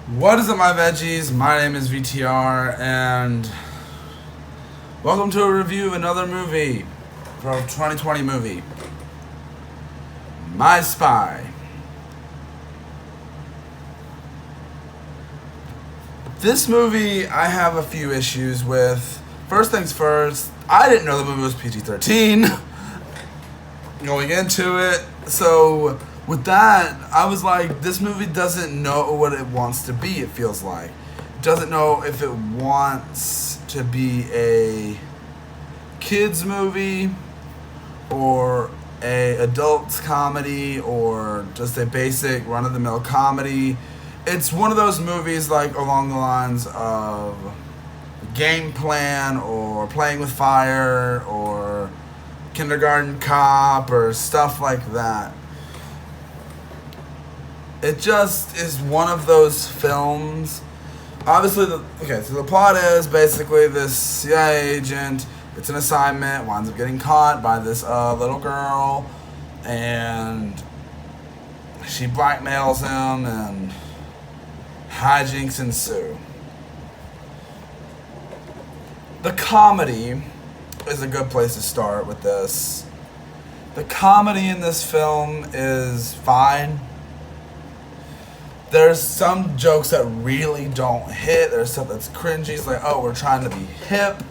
What is up, my veggies? My name is VTR, and welcome to a review of another movie, for a 2020 movie, My Spy. This movie, I have a few issues with. First things first, I didn't know the movie was PG-13 going into it, so with that, I was like, this movie doesn't know what it wants to be, it feels like. It doesn't know if it wants to be a kids movie or a adults comedy or just a basic run-of-the-mill comedy. It's one of those movies like along the lines of Game Plan or Playing with Fire or Kindergarten Cop or stuff like that. It just is one of those films. Obviously, so the plot is basically this CIA agent, it's an assignment, winds up getting caught by this little girl, and she blackmails him, and hijinks ensue. The comedy is a good place to start with this. The comedy in this film is fine. There's some jokes that really don't hit. There's stuff that's cringy. It's like, oh, we're trying to be hip.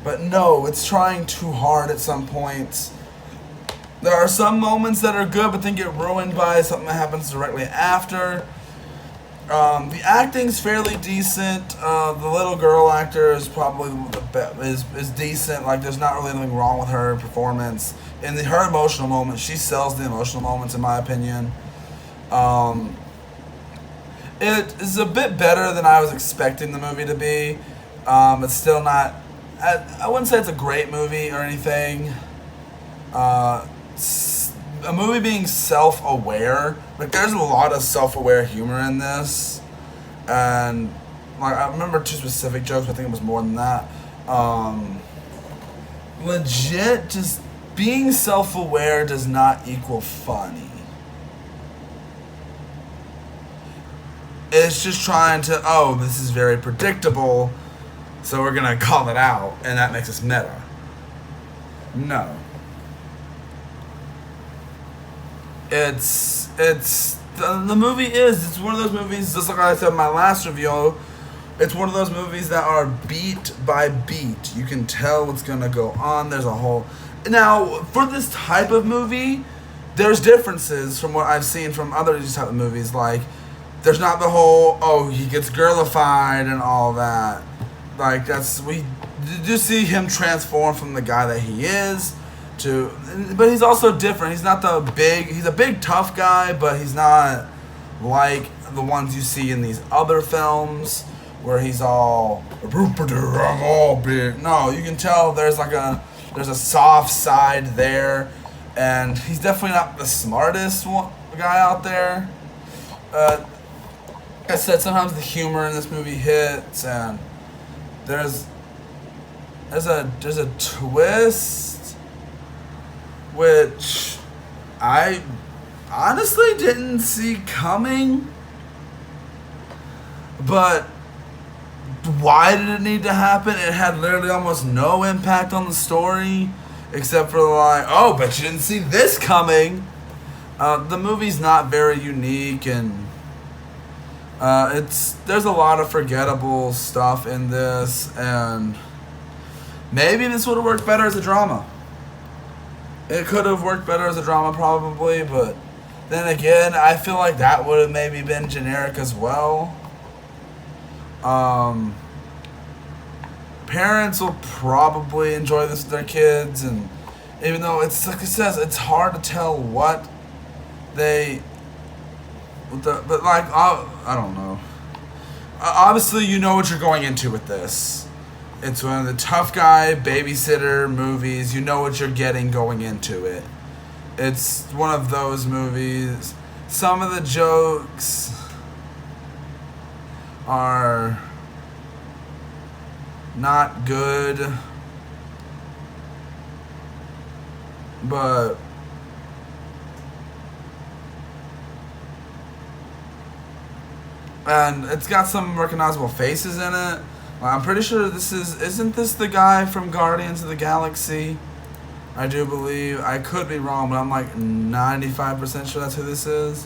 But no, it's trying too hard at some points. There are some moments that are good, but then get ruined by something that happens directly after. The acting's fairly decent. The little girl actor is probably is decent. Like, there's not really anything wrong with her performance. In her emotional moments, she sells the emotional moments, in my opinion. It is a bit better than I was expecting the movie to be. It's still not. I wouldn't say it's a great movie or anything. A movie being self-aware, like there's a lot of self-aware humor in this, and like I remember two specific jokes, but I think it was more than that. Legit, just being self-aware does not equal funny. It's just trying to, oh, this is very predictable, so we're gonna call it out, and that makes us meta. No. The movie it's one of those movies, just like I said in my last review, it's one of those movies that are beat by beat. You can tell what's gonna go on. There's a whole, now, for this type of movie, there's differences from what I've seen from other these type of movies, like, there's not the whole, oh, he gets girlified and all that. Like, we do see him transform from the guy that he is to, but he's also different. He's not he's a big tough guy, but he's not like the ones you see in these other films where he's all, I'm all big. No, you can tell there's a soft side there, and he's definitely not the smartest guy out there. Like I said, sometimes the humor in this movie hits, and there's a twist which I honestly didn't see coming. But why did it need to happen? It had literally almost no impact on the story, except for like, oh, but you didn't see this coming. The movie's not very unique, and there's a lot of forgettable stuff in this, and maybe this would have worked better as a drama. It could have worked better as a drama probably, but then again, I feel like that would have maybe been generic as well. Parents will probably enjoy this with their kids, and even though it's like it says, it's hard to tell what they. But like, I don't know. Obviously, you know what you're going into with this. It's one of the tough guy babysitter movies. You know what you're getting going into it. It's one of those movies. Some of the jokes are not good, but And it's got some recognizable faces in it. I'm pretty sure isn't this the guy from Guardians of the Galaxy? I do believe. I could be wrong, but I'm like 95% sure that's who this is.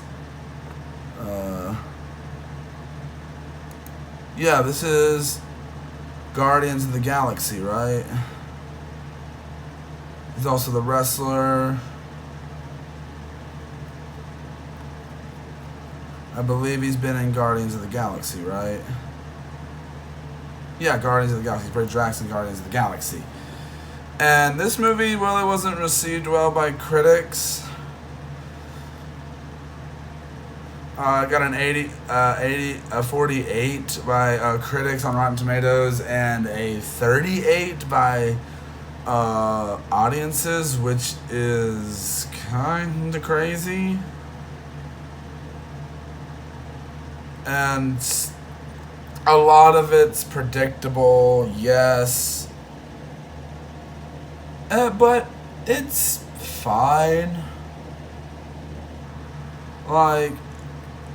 Yeah, this is Guardians of the Galaxy, right? He's also the wrestler. I believe he's been in Guardians of the Galaxy, right? Yeah, Guardians of the Galaxy. He played Drax in Guardians of the Galaxy. And this movie really wasn't received well by critics. Got an 48 by critics on Rotten Tomatoes and a 38 by audiences, which is kind of crazy. And a lot of it's predictable, yes. But it's fine. Like,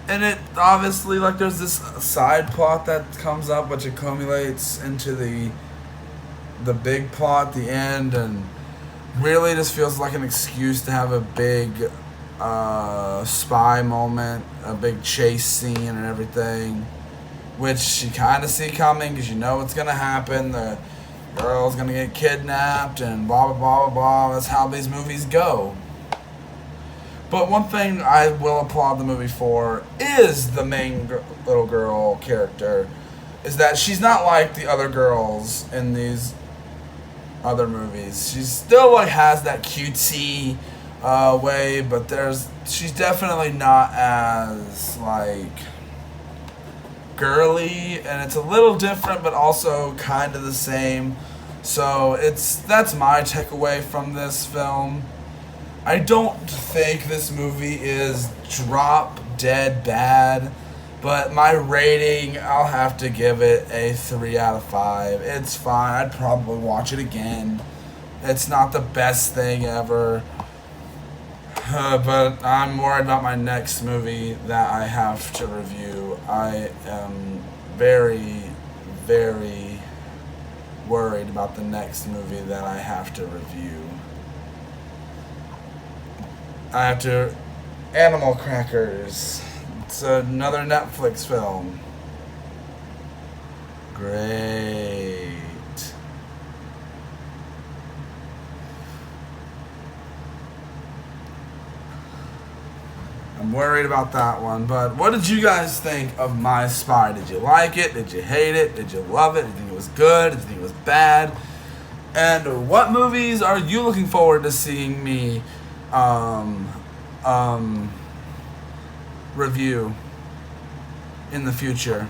and it obviously, like, there's this side plot that comes up which accumulates into the big plot at the end, and really just feels like an excuse to have a big spy moment, a big chase scene and everything, which you kind of see coming because you know what's going to happen. The girl's going to get kidnapped and blah, blah, blah, blah, blah. That's how these movies go. But one thing I will applaud the movie for is the main little girl character, is that she's not like the other girls in these other movies. She still like has that cutesy way, but she's definitely not as like girly, and it's a little different but also kind of the same. So that's my takeaway from this film. I don't think this movie is drop dead bad, but my rating, I'll have to give it a 3 out of 5. It's fine. I'd probably watch it again. It's not the best thing ever. But I'm worried about my next movie that I have to review. I am very, very worried about the next movie that I have to review. Animal Crackers. It's another Netflix film. Great. I'm worried about that one, but what did you guys think of My Spy? Did you like it? Did you hate it? Did you love it? Did you think it was good? Did you think it was bad? And what movies are you looking forward to seeing me review in the future?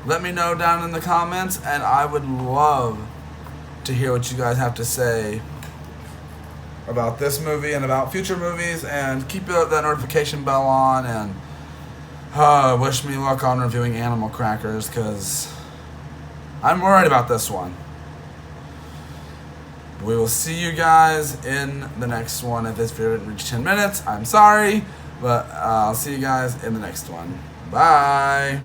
Let me know down in the comments, and I would love to hear what you guys have to say about this movie and about future movies, and keep that notification bell on, and wish me luck on reviewing Animal Crackers, because I'm worried about this one. We will see you guys in the next one. If this video didn't reach 10 minutes, I'm sorry, but I'll see you guys in the next one. Bye!